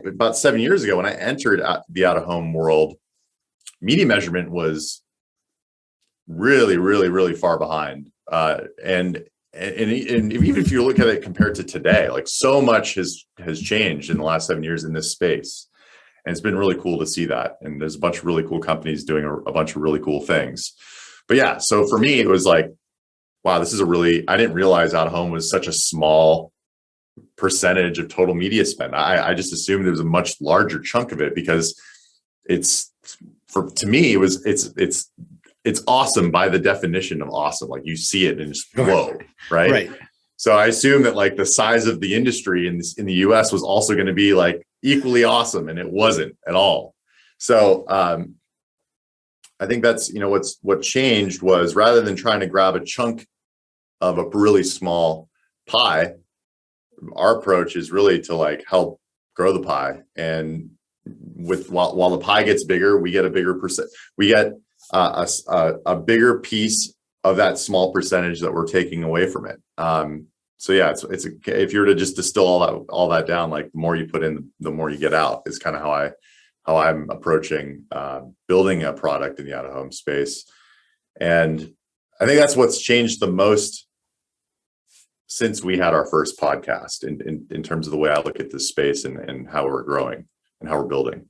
about 7 years ago when I entered the out of home world, media measurement was really, really, really far behind. And even if you look at it compared to today, like so much has changed in the last 7 years in this space. And it's been really cool to see that. And there's a bunch of really cool companies doing a bunch of really cool things. But yeah, so for me, it was like, wow, I didn't realize out of home was such a small percentage of total media spend. I just assumed there was a much larger chunk of it because to me, it's awesome by the definition of awesome. Like you see it and just whoa, right? Right. So I assume that like the size of the industry in the US was also going to be like equally awesome, and it wasn't at all. So I think that's what changed was rather than trying to grab a chunk of a really small pie, our approach is really to like help grow the pie. And while the pie gets bigger, we get a bigger percent. We get a bigger piece of that small percentage that we're taking away from it. So yeah, if you were to just distill all that down, like the more you put in, the more you get out is kind of how I'm approaching building a product in the out of home space. And I think that's what's changed the most since we had our first podcast in terms of the way I look at this space and how we're growing and how we're building.